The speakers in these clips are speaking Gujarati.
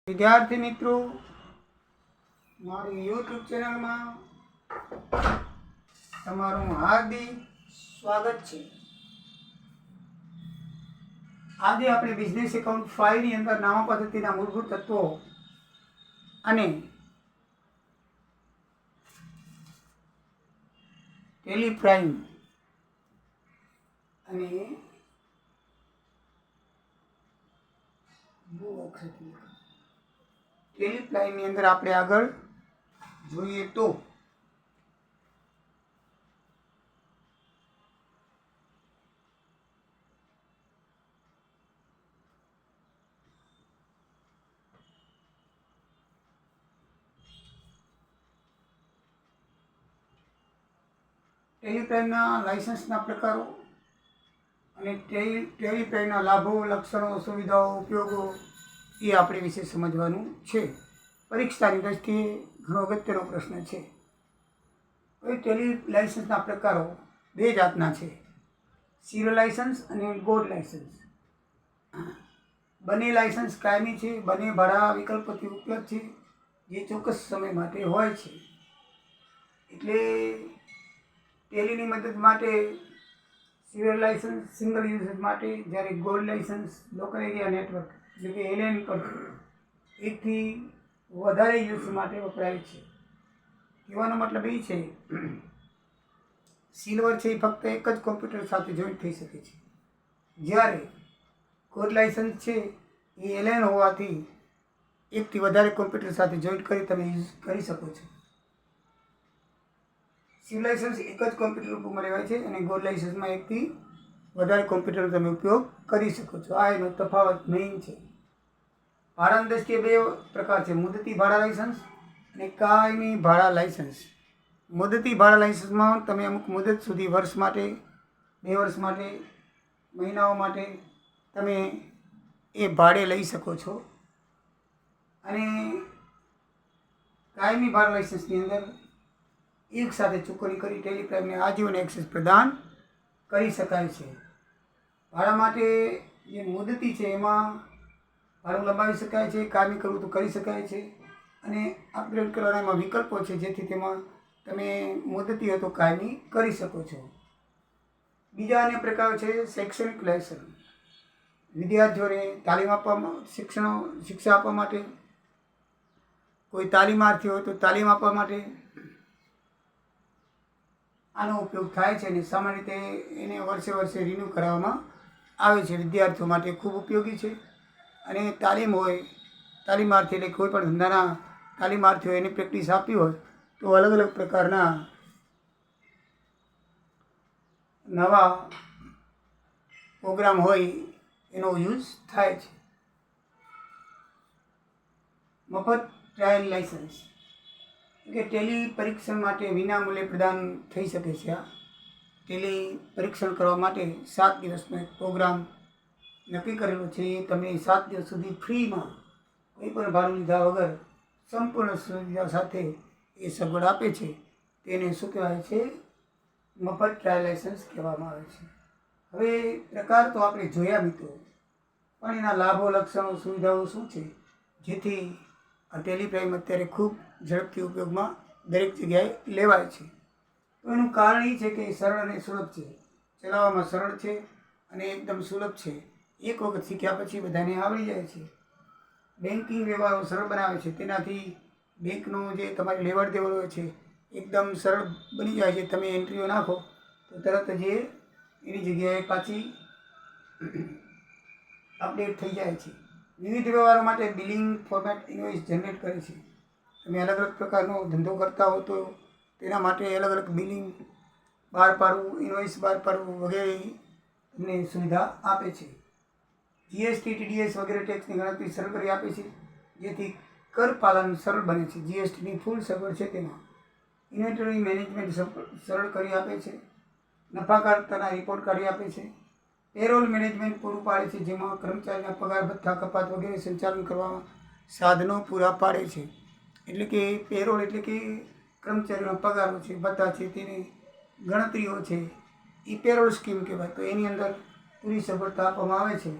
વિદ્યાર્થી મિત્રો, મારી યુટ્યુબ ચેનલમાં તમારું હાર્દિક સ્વાગત છે. આજે આપણે બિઝનેસ એકાઉન્ટ 5 ની અંદર નામા પદ્ધતિના મૂળભૂત તત્વો અને ટેલી પ્રાઇમ અને ટેલી પ્રાઇમની અંદર આપણે આગળ જોઈએ તો ટેલી પ્રાઇમના લાઇસન્સના પ્રકારો અને ટેલી પ્રાઇમના લાભો, લક્ષણો, સુવિધાઓ, ઉપયોગો એ આપણે વિશે સમજવાનું છે. પરીક્ષાની દ્રષ્ટિએ ઘણો અગત્યનો પ્રશ્ન છે. હવે ટેલી લાઇસન્સના પ્રકારો બે જાતના છે, સિરિયલ લાઇસન્સ અને ગોલ્ડ લાઇસન્સ. બંને લાઇસન્સ કાયમી છે, બંને ભાડા વિકલ્પોથી ઉપલબ્ધ છે, જે ચોક્કસ સમય માટે હોય છે. એટલે ટેલીની મદદ માટે સિરિયલ લાઇસન્સ સિંગલ યુઝ માટે, જ્યારે gold licence local area network એટલે કે LAN પર એકથી વધારે યુઝ માટે વપરાય છે. કહેવાનો મતલબ એ છે, સિલ્વર છે એ ફક્ત એક જ કોમ્પ્યુટર સાથે જોઈન્ટ થઈ શકે છે, જ્યારે ગોલ્ડ લાઇસન્સ છે એ LAN હોવાથી એકથી વધારે કોમ્પ્યુટર સાથે જોઈન્ટ કરી તમે યુઝ કરી શકો છો. સિવિલ લાઇસન્સ એક જ કોમ્પ્યુટર ઉપર લેવાય છે અને ગોલ્ડ લાઇસન્સમાં એકથી વધારે કોમ્પ્યુટર તમે ઉપયોગ કરી શકો છો. આ એનો તફાવત મેઇન છે. ભાડાની દ્રષ્ટિએ બે પ્રકાર છે, મુદતી ભાડા લાઇસન્સ અને કાયમી ભાડા લાઇસન્સ. મુદતી ભાડા લાઇસન્સમાં તમે અમુક મુદત સુધી, વર્ષ માટે, 2 વર્ષ માટે, મહિનાઓ માટે તમે એ ભાડે લઈ શકો છો. અને કાયમી ભાડા લાઇસન્સની અંદર એક સાથે ચૂકવણી કરી ટેલી પ્રાઇમને આજીવન એક્સેસ પ્રદાન કરી શકાય છે. ભાડા માટે જે મુદતી છે એમાં ભાડું લંબાવી શકાય છે, કાયમી કરવું તો કરી શકાય છે, અને અપગ્રેડ કરવાના એમાં વિકલ્પો છે, જેથી તેમાં તમે મુદતી હોય તો કાયમી કરી શકો છો. બીજા અન્ય પ્રકારો છે શૈક્ષણિક લાઇસન્સ. વિદ્યાર્થીઓને તાલીમ આપવામાં, શિક્ષા આપવા માટે, કોઈ તાલીમાર્થી હોય તો તાલીમ આપવા માટે આનો ઉપયોગ થાય છે. અને સામાન્ય રીતે એને વર્ષે રિન્યૂ કરાવવામાં આવે છે. વિદ્યાર્થીઓ માટે ખૂબ ઉપયોગી છે. અને તાલીમ હોય, તાલીમાર્થી એટલે કોઈ પણ ધંધાના તાલીમાર્થી હોય, એની પ્રેક્ટિસ આપી હોય તો અલગ અલગ પ્રકારના નવા પ્રોગ્રામ હોય એનો યુઝ થાય છે. મફત ટ્રાયલ લાઇસન્સ કે ટેલી પરીક્ષણ માટે વિનામૂલ્યે પ્રદાન થઈ શકે છે. આ ટેલી પરીક્ષણ કરવા માટે 7 દિવસનો એક પ્રોગ્રામ નક્કી કરેલો છે. એ તમે 7 દિવસ સુધી ફ્રીમાં કોઈ પણ ભાડું લીધા વગર સંપૂર્ણ સુવિધા સાથે એ સગવડ આપે છે. તેને શું કહેવાય છે? મફત ટ્રાયલ લાઇસન્સ કહેવામાં આવે છે. હવે પ્રકાર તો આપણે જોયા મિત્રો, પણ એના લાભો, લક્ષણો, સુવિધાઓ શું છે, જેથી આ ટેલી પ્રાઇમ અત્યારે ખૂબ ઝડપથી ઉપયોગમાં દરેક જગ્યાએ લેવાય છે. તો એનું કારણ એ છે કે સરળ અને સુલભ છે, ચલાવવામાં સરળ છે અને એકદમ સુલભ છે. એક વખત શીખ્યા પછી બધાને આવડી જાય છે. બેન્કિંગ વ્યવહારો સરળ બનાવે છે. તેનાથી બેંકનો જે તમારી લેવડ દેવડ હોય છે એકદમ સરળ બની જાય છે. તમે એન્ટ્રીઓ નાખો તો તરત જ એની જગ્યાએ પાછી અપડેટ થઈ જાય છે. વિવિધ વ્યવહારો માટે બિલિંગ ફોર્મેટ ઇનવોઇસ જનરેટ કરે છે. તમે અલગ અલગ પ્રકારનો ધંધો કરતા હો તો તેના માટે અલગ અલગ બિલિંગ બહાર પાડવું, ઇનવોઇસ બહાર પાડવું વગેરે તમને સુવિધા આપે છે. GST, TDS વગેરે ટેક્સની ગણતરી સરળ કરી આપે છે, જેથી કર પાલન સરળ બને છે. GSTની ફૂલ સગવડ છે તેમાં. ઇન્વેન્ટરી મેનેજમેન્ટ સરળ કરી આપે છે. નફાકારકતાના રિપોર્ટ કાઢી આપે છે. પેરોલ મેનેજમેન્ટ પૂરું પાડે છે, જેમાં કર્મચારીના પગાર, ભથ્થા, કપાત વગેરે સંચાલન કરવામાં સાધનો પૂરા પાડે છે. એટલે કે પેરોલ એટલે કે કર્મચારીઓના પગારો છે, ભથ્થા છે, તેની ગણતરીઓ છે, એ પેરોલ સ્કીમ કહેવાય. તો એની અંદર પૂરી સગવડતા આપવામાં આવે છે.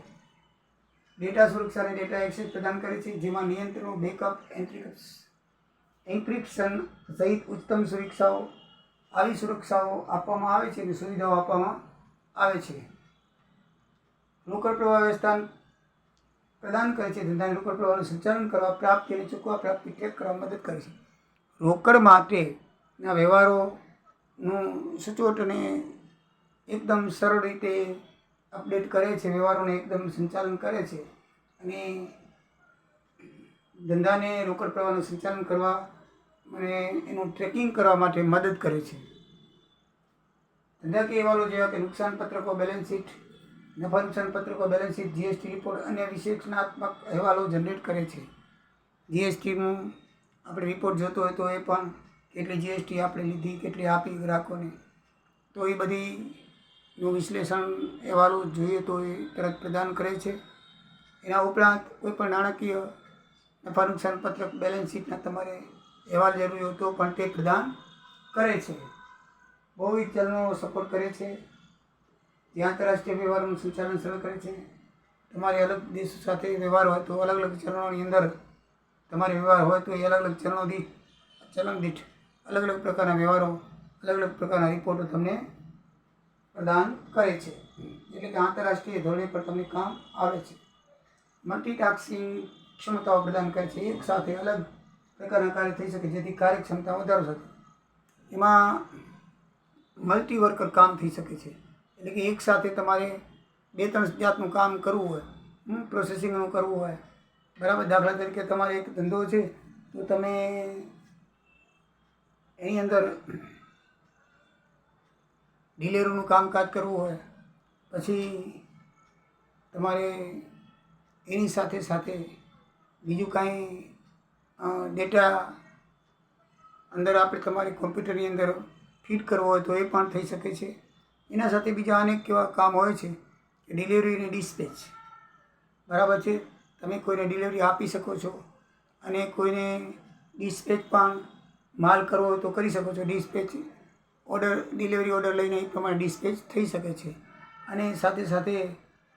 ડેટા સુરક્ષા અને ડેટા એક્સેસ પ્રદાન કરે છે, જેમાં નિયંત્રણો, બેકઅપ, એન્ક્રિપ્શન સહિત ઉત્તમ સુરક્ષાઓ આવી સુરક્ષાઓ આપવામાં આવે છે અને સુવિધાઓ આપવામાં આવે છે. રોકડ પ્રવાહ વ્યવસ્થા પ્રદાન કરે છે. ધંધાના રોકડ પ્રવાહનું સંચાલન કરવા, પ્રાપ્તિ અને ચૂકવા પ્રાપ્તિ ટ્રેક કરવા મદદ કરે છે. રોકડ માટેના વ્યવહારોનું સચોટ અને એકદમ સરળ રીતે અપડેટ કરે છે, વ્યવહારોને એકદમ સંચાલન કરે છે અને ધંધાને રોકડ પ્રવાહનું સંચાલન કરવા અને એનું ટ્રેકિંગ કરવા માટે મદદ કરે છે. ધંધાકીય અહેવાલો જેવા કે નુકસાન પત્રકો, બેલેન્સ શીટ, નફા નુકસાન પત્રકો, બેલેન્સ શીટ, જીએસટી રિપોર્ટ અને વિશ્લેષણાત્મક અહેવાલો જનરેટ કરે છે. જીએસટીનું આપણે રિપોર્ટ જોતો હોય તો એ પણ કેટલી જીએસટી આપણે લીધી, કેટલી આપી ગ્રાહકોને, તો એ બધીનું વિશ્લેષણ અહેવાલો જોઈએ તો એ તરત પ્રદાન કરે છે. એના ઉપરાંત કોઈપણ નાણાકીય નફા નુકસાન પત્રક, બેલેન્સ શીટના તમારે અહેવાલ જરૂરી હોય તો પણ તે પ્રદાન કરે છે. બહુવિધ ચલણો સપોર્ટ કરે છે, જે આંતરરાષ્ટ્રીય વ્યવહારોનું સંચાલન સરળ કરે છે. તમારે અલગ દેશો સાથે વ્યવહાર હોય તો અલગ અલગ ચલણોની અંદર તમારે વ્યવહાર હોય તો એ અલગ અલગ ચલણ દીઠ અલગ અલગ પ્રકારના વ્યવહારો, અલગ અલગ પ્રકારના રિપોર્ટો તમને પ્રદાન કરે છે. એટલે કે આંતરરાષ્ટ્રીય ધોરણે પર તમને કામ આવે છે. મલ્ટીટાસ્કિંગ ક્ષમતાઓ પ્રદાન કરે છે. એક સાથે અલગ પ્રકારના કાર્ય થઈ શકે, જેથી કાર્યક્ષમતા વધારો શકે. એમાં મલ્ટી વર્કર કામ થઈ શકે છે. એટલે કે એક સાથે તમારે 2-3 જાતનું કામ કરવું હોય, પ્રોસેસિંગનું કરવું હોય, બરાબર. દાખલા તરીકે તમારે એક ધંધો છે તો તમે એની અંદર ડિલિવરીનું કામકાજ કરવું હોય, પછી તમારે એની સાથે સાથે બીજું કાંઈ ડેટા અંદર આપણે તમારે કોમ્પ્યુટરની અંદર ફીડ કરવો હોય તો એ પણ થઈ શકે છે. એના સાથે બીજા અનેક એવા કામ હોય છે કે ડિલિવરી અને ડિસ્પેચ, બરાબર છે. તમે કોઈને ડિલિવરી આપી શકો છો અને કોઈને ડિસ્પેચ પણ માલ કરવો હોય તો કરી શકો છો. ડિસ્પેચ ઓર્ડર, ડિલિવરી ઓર્ડર લઈને એ પ્રમાણે ડિસ્પેચ થઈ શકે છે. અને સાથે સાથે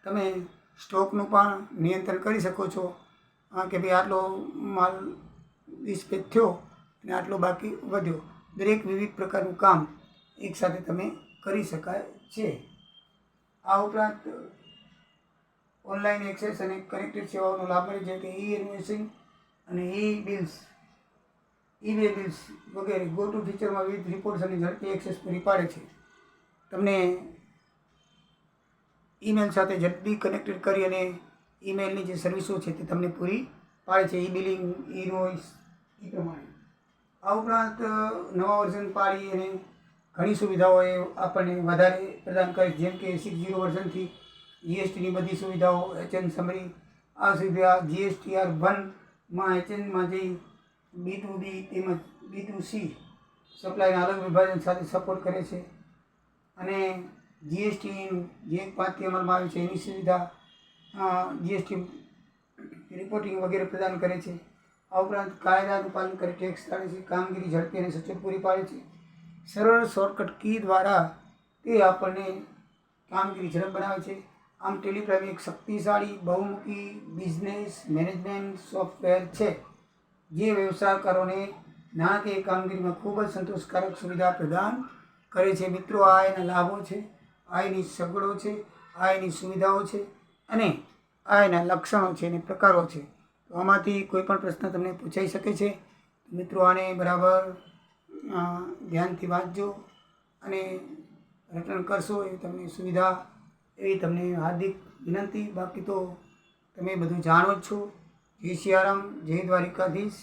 તમે સ્ટોકનું પણ નિયંત્રણ કરી શકો છો કે ભાઈ આટલો માલ ડિસ્પેચ થયો અને આટલો બાકી વધ્યો. દરેક વિવિધ પ્રકારનું કામ એકસાથે તમે કરી શકાય છે. આ ઉપરાંત ઓનલાઈન એક્સેસ અને કનેક્ટેડ સેવાઓનો લાભ મળે છે, કે ઇન્વોઇસિંગ અને ઈ-વે બિલ્સ વગેરે ગો ટુ ફીચરમાં વિવિધ રિપોર્ટ્સ અને ઝડપી એક્સેસ પૂરી પાડે છે. તમને ઈમેલ સાથે ઝડપી કનેક્ટેડ કરી અને ઈમેલની જે સર્વિસો છે તે તમને પૂરી પાડે છે, ઈ બિલિંગ, ઇનવોઇસ એ પ્રમાણે. આ ઉપરાંત નવા વર્ઝન પાડી અને ઘણી સુવિધાઓ એ આપણને વધારે પ્રદાન કરે, જેમ કે 6.0 વર્ઝનથી જીએસટીની બધી સુવિધાઓ, HN સમરી, આ સુવિધા GSTR1માં HNમાં જઈ B2B તેમજ B2C સપ્લાયના અલગ વિભાજન સાથે સપોર્ટ કરે છે. અને જીએસટી જે 5થી અમલમાં આવે છે એની સુવિધા, જીએસટી રિપોર્ટિંગ વગેરે પ્રદાન કરે છે. આ ઉપરાંત કાયદાનું પાલન કરી ટેક્સ ટાળે છે, કામગીરી ઝડપી અને સચોટ પૂરી પાડે છે. સરળ શોર્ટકટ કી દ્વારા તે આપણને કામગીરી ઝડપ બનાવે છે. આમ ટેલિપ્રાઇમ એક શક્તિશાળી બહુમુખી બિઝનેસ મેનેજમેન્ટ સોફ્ટવેર છે, જે વ્યવસાયકારોને નાણાકીય કામગીરીમાં ખૂબ જ સંતોષકારક સુવિધા પ્રદાન કરે છે. મિત્રો, આ એના લાભો છે, આ એની સગવડો છે, આ એની સુવિધાઓ છે અને આ એના લક્ષણો છે અને પ્રકારો છે. તો આમાંથી કોઈ પણ પ્રશ્ન તમને પૂછાઈ શકે છે. મિત્રો, આને બરાબર ધ્યાનથી વાંચજો અને રટણ કરશો એવી તમને સુવિધા, એવી તમને હાર્દિક વિનંતી. બાકી તો તમે બધું જાણો જ છો. જય સિયારામ, જય દ્વારિકાધીશ.